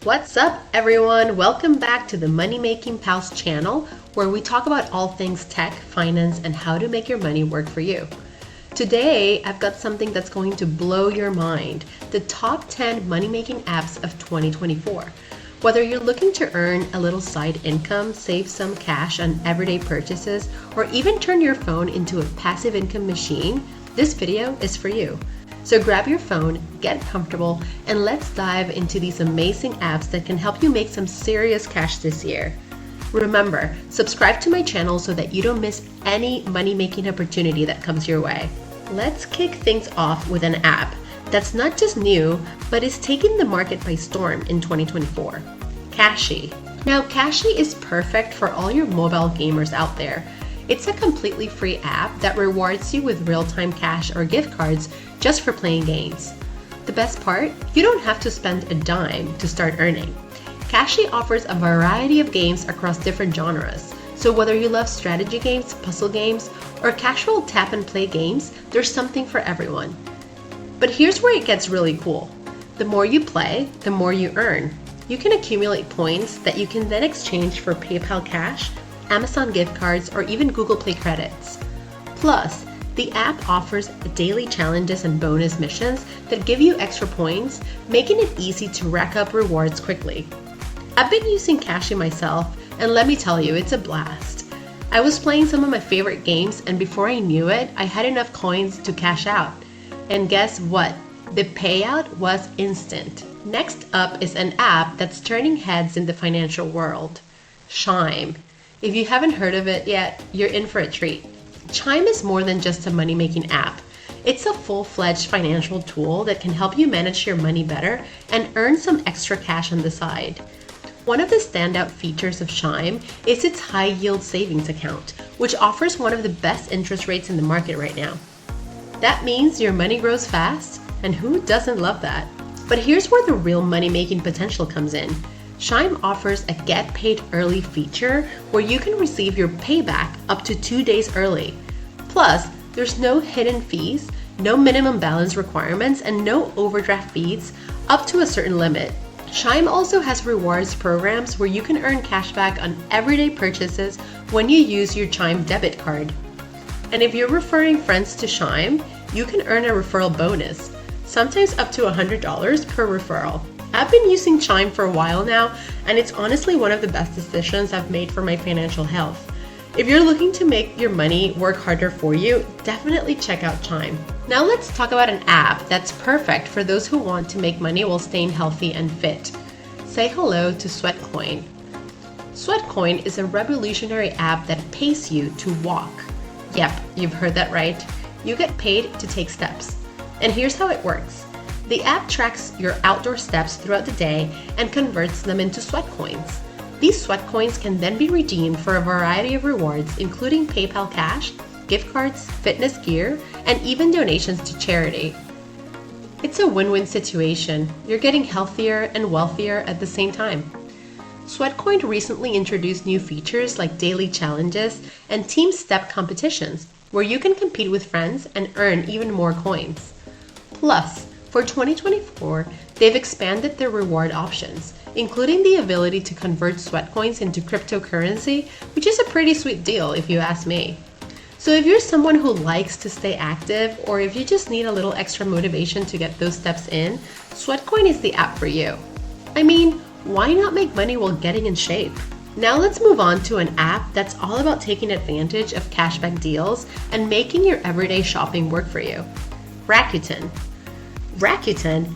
What's up, everyone? Welcome back to the Money Making Pals channel, where we talk about all things tech, finance, and how to make your money work for you. Today, I've got something that's going to blow your mind: the top 10 money-making apps of 2024. Whether you're looking to earn a little side income, save some cash on everyday purchases, or even turn your phone into a passive income machine, this video is for you. So grab your phone, get comfortable, and let's dive into these amazing apps that can help you make some serious cash this year. Remember, subscribe to my channel so that you don't miss any money-making opportunity that comes your way. Let's kick things off with an app that's not just new, but is taking the market by storm in 2024. Cashi. Now, Cashi is perfect for all your mobile gamers out there. It's a completely free app that rewards you with real-time cash or gift cards just for playing games. The best part? You don't have to spend a dime to start earning. Cashi offers a variety of games across different genres. So whether you love strategy games, puzzle games, or casual tap and play games, there's something for everyone. But here's where it gets really cool. The more you play, the more you earn. You can accumulate points that you can then exchange for PayPal cash, Amazon gift cards, or even Google Play credits. Plus, the app offers daily challenges and bonus missions that give you extra points, making it easy to rack up rewards quickly. I've been using Cashi myself, and let me tell you, it's a blast. I was playing some of my favorite games, and before I knew it, I had enough coins to cash out. And guess what? The payout was instant. Next up is an app that's turning heads in the financial world: Chime. If you haven't heard of it yet, you're in for a treat. Chime is more than just a money-making app. It's a full-fledged financial tool that can help you manage your money better and earn some extra cash on the side. One of the standout features of Chime is its high-yield savings account, which offers one of the best interest rates in the market right now. That means your money grows fast, and who doesn't love that? But here's where the real money-making potential comes in. Chime offers a Get Paid Early feature where you can receive your payback up to 2 days early. Plus, there's no hidden fees, no minimum balance requirements, and no overdraft fees up to a certain limit. Chime also has rewards programs where you can earn cashback on everyday purchases when you use your Chime debit card. And if you're referring friends to Chime, you can earn a referral bonus, sometimes up to $100 per referral. I've been using Chime for a while now, and it's honestly one of the best decisions I've made for my financial health. If you're looking to make your money work harder for you, definitely check out Chime. Now let's talk about an app that's perfect for those who want to make money while staying healthy and fit. Say hello to Sweatcoin. Sweatcoin is a revolutionary app that pays you to walk. Yep, you've heard that right. You get paid to take steps. And here's how it works. The app tracks your outdoor steps throughout the day and converts them into sweat coins. These sweat coins can then be redeemed for a variety of rewards, including PayPal cash, gift cards, fitness gear, and even donations to charity. It's a win-win situation. You're getting healthier and wealthier at the same time. Sweatcoin recently introduced new features like daily challenges and team step competitions, where you can compete with friends and earn even more coins. Plus, for 2024, they've expanded their reward options, including the ability to convert sweat coins into cryptocurrency, which is a pretty sweet deal if you ask me. So if you're someone who likes to stay active, or if you just need a little extra motivation to get those steps in, Sweatcoin is the app for you. I mean, why not make money while getting in shape? Now let's move on to an app that's all about taking advantage of cashback deals and making your everyday shopping work for you. Rakuten. Rakuten,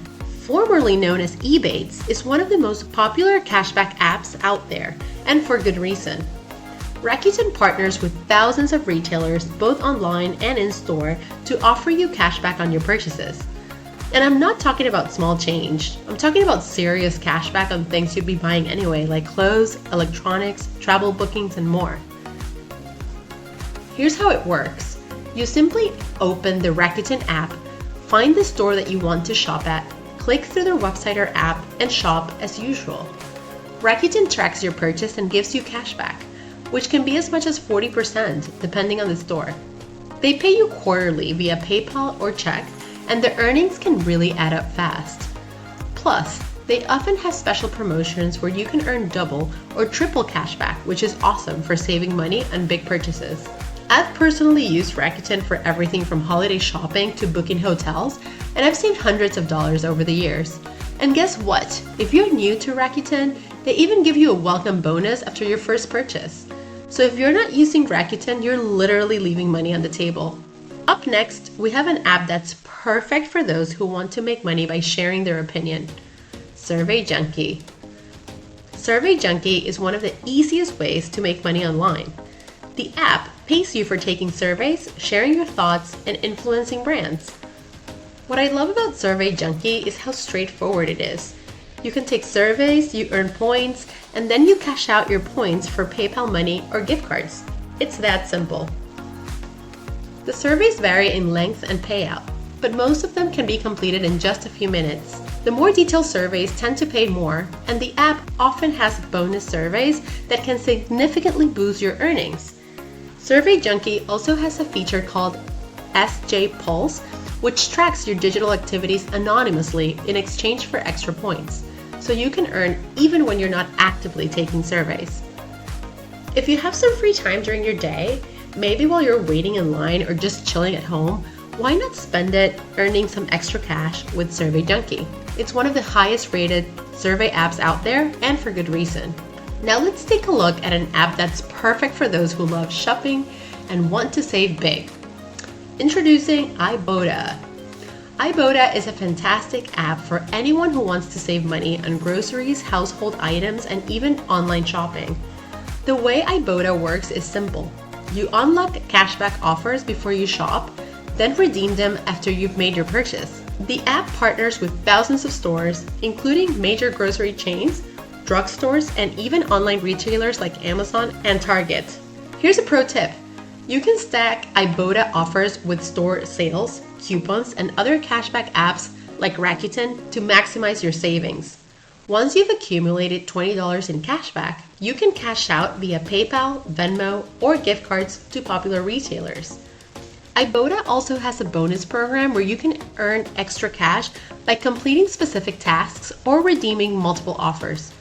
formerly known as Ebates, is one of the most popular cashback apps out there, and for good reason. Rakuten partners with thousands of retailers, both online and in-store, to offer you cashback on your purchases. And I'm not talking about small change. I'm talking about serious cashback on things you'd be buying anyway, like clothes, electronics, travel bookings, and more. Here's how it works. You simply open the Rakuten app, find the store that you want to shop at, click through their website or app, and shop as usual. Rakuten tracks your purchase and gives you cashback, which can be as much as 40% depending on the store. They pay you quarterly via PayPal or check, and the earnings can really add up fast. Plus, They often have special promotions where you can earn double or triple cashback, which is awesome for saving money on big purchases. I've personally used Rakuten for everything from holiday shopping to booking hotels, and I've saved hundreds of dollars over the years. And guess what? If you're new to Rakuten, they even give you a welcome bonus after your first purchase. So if you're not using Rakuten, you're literally leaving money on the table. Up next, we have an app that's perfect for those who want to make money by sharing their opinion. Survey Junkie. Survey Junkie is one of the easiest ways to make money online. The app pays you for taking surveys, sharing your thoughts, and influencing brands. What I love about Survey Junkie is how straightforward it is. You can take surveys, you earn points, and then you cash out your points for PayPal money or gift cards. It's that simple. The surveys vary in length and payout, but most of them can be completed in just a few minutes. The more detailed surveys tend to pay more, and the app often has bonus surveys that can significantly boost your earnings. Survey Junkie also has a feature called SJ Pulse, which tracks your digital activities anonymously in exchange for extra points, so you can earn even when you're not actively taking surveys. If you have some free time during your day, maybe while you're waiting in line or just chilling at home, why not spend it earning some extra cash with Survey Junkie? It's one of the highest rated survey apps out there, and for good reason. Now let's take a look at an app that's perfect for those who love shopping and want to save big. Introducing Ibotta. Ibotta is a fantastic app for anyone who wants to save money on groceries, household items, and even online shopping. The way Ibotta works is simple. You unlock cashback offers before you shop, then redeem them after you've made your purchase. The app partners with thousands of stores, including major grocery chains, drugstores, and even online retailers like Amazon and Target. Here's a pro tip. You can stack Ibotta offers with store sales, coupons, and other cashback apps like Rakuten to maximize your savings. Once you've accumulated $20 in cashback, you can cash out via PayPal, Venmo, or gift cards to popular retailers. Ibotta also has a bonus program where you can earn extra cash by completing specific tasks or redeeming multiple offers.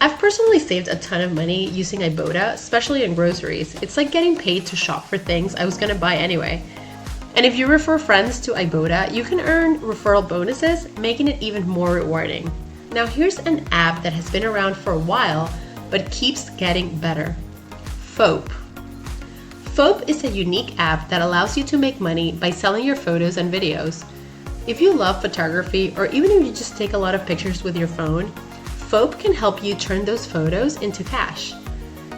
I've personally saved a ton of money using Ibotta, especially in groceries. It's like getting paid to shop for things I was going to buy anyway. And if you refer friends to Ibotta, you can earn referral bonuses, making it even more rewarding. Now here's an app that has been around for a while, but keeps getting better. Foap. Foap is a unique app that allows you to make money by selling your photos and videos. If you love photography, or even if you just take a lot of pictures with your phone, Foap can help you turn those photos into cash.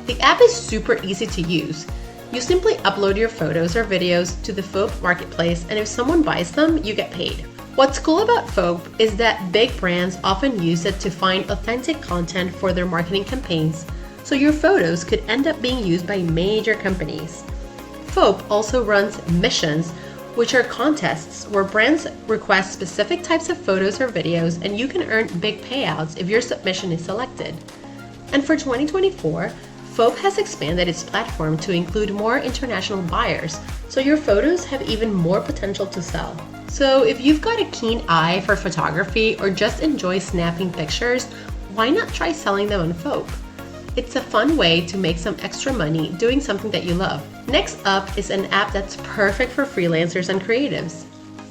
The app is super easy to use. You simply upload your photos or videos to the Foap marketplace, and if someone buys them, you get paid. What's cool about Foap is that big brands often use it to find authentic content for their marketing campaigns, so your photos could end up being used by major companies. Foap also runs missions, which are contests where brands request specific types of photos or videos, and you can earn big payouts if your submission is selected. And for 2024, Foap has expanded its platform to include more international buyers, so your photos have even more potential to sell. So if you've got a keen eye for photography or just enjoy snapping pictures, why not try selling them on Foap? It's a fun way to make some extra money doing something that you love. Next up is an app that's perfect for freelancers and creatives.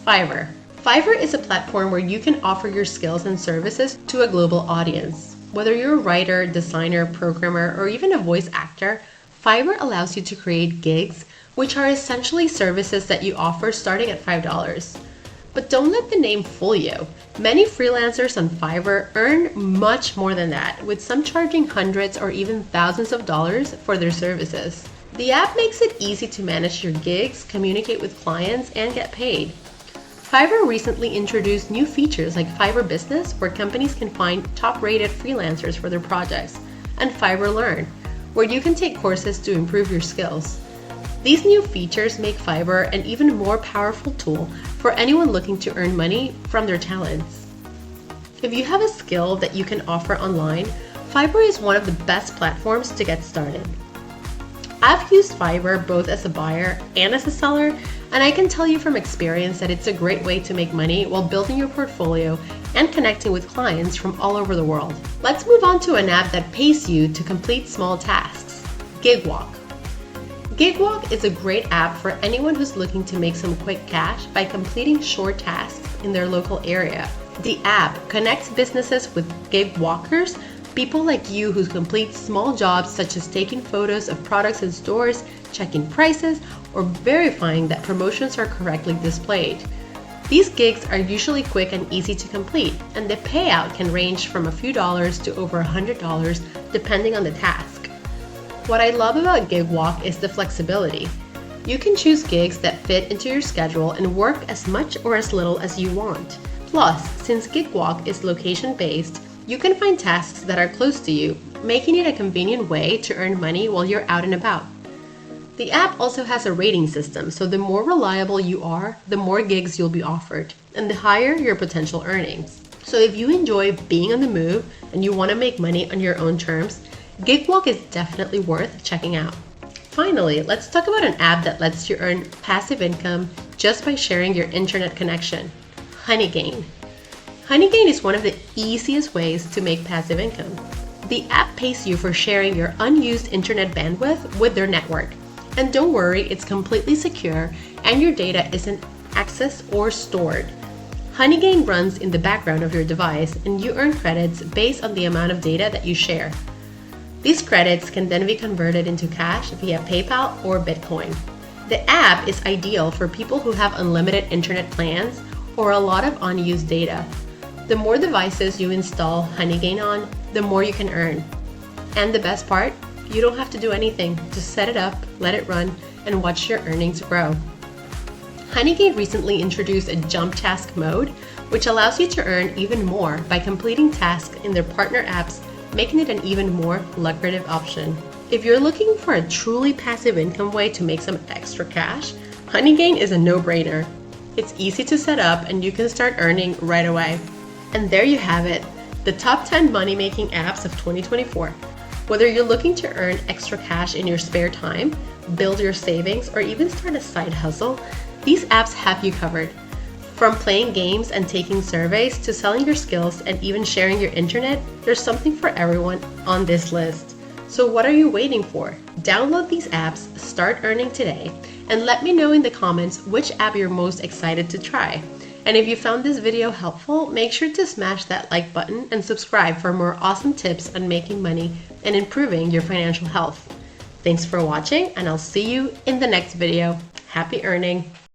Fiverr. Fiverr is a platform where you can offer your skills and services to a global audience. Whether you're a writer, designer, programmer, or even a voice actor, Fiverr allows you to create gigs, which are essentially services that you offer starting at $5. But don't let the name fool you. Many freelancers on Fiverr earn much more than that, with some charging hundreds or even thousands of dollars for their services. The app makes it easy to manage your gigs, communicate with clients, and get paid. Fiverr recently introduced new features like Fiverr Business, where companies can find top-rated freelancers for their projects, and Fiverr Learn, where you can take courses to improve your skills. These new features make Fiverr an even more powerful tool for anyone looking to earn money from their talents. If you have a skill that you can offer online, Fiverr is one of the best platforms to get started. I've used Fiverr both as a buyer and as a seller, And I can tell you from experience that it's a great way to make money while building your portfolio and connecting with clients from all over the world. Let's move on to an app that pays you to complete small tasks, Gigwalk. Gigwalk is a great app for anyone who's looking to make some quick cash by completing short tasks in their local area. The app connects businesses with gig walkers, people like you who complete small jobs such as taking photos of products in stores, checking prices, or verifying that promotions are correctly displayed. These gigs are usually quick and easy to complete, and the payout can range from a few dollars to over $100 depending on the task. What I love about Gigwalk is the flexibility. You can choose gigs that fit into your schedule and work as much or as little as you want. Plus, since Gigwalk is location-based, you can find tasks that are close to you, making it a convenient way to earn money while you're out and about. The app also has a rating system, so the more reliable you are, the more gigs you'll be offered, and the higher your potential earnings. So if you enjoy being on the move and you want to make money on your own terms, Gigwalk is definitely worth checking out. Finally, let's talk about an app that lets you earn passive income just by sharing your internet connection, Honeygain. Honeygain is one of the easiest ways to make passive income. The app pays you for sharing your unused internet bandwidth with their network. And don't worry, it's completely secure and your data isn't accessed or stored. Honeygain runs in the background of your device and you earn credits based on the amount of data that you share. These credits can then be converted into cash via PayPal or Bitcoin. The app is ideal for people who have unlimited internet plans or a lot of unused data. The more devices you install Honeygain on, the more you can earn. And the best part? You don't have to do anything. Just set it up, let it run, and watch your earnings grow. Honeygain recently introduced a jump task mode, which allows you to earn even more by completing tasks in their partner apps, making it an even more lucrative option. If you're looking for a truly passive income way to make some extra cash, Honeygain is a no-brainer. It's easy to set up and you can start earning right away. And there you have it, the top 10 money-making apps of 2024. Whether you're looking to earn extra cash in your spare time, build your savings, or even start a side hustle, these apps have you covered. From playing games and taking surveys to selling your skills and even sharing your internet, there's something for everyone on this list. So what are you waiting for? Download these apps, start earning today, and let me know in the comments which app you're most excited to try. And if you found this video helpful, make sure to smash that like button and subscribe for more awesome tips on making money and improving your financial health. Thanks for watching, and I'll see you in the next video. Happy earning!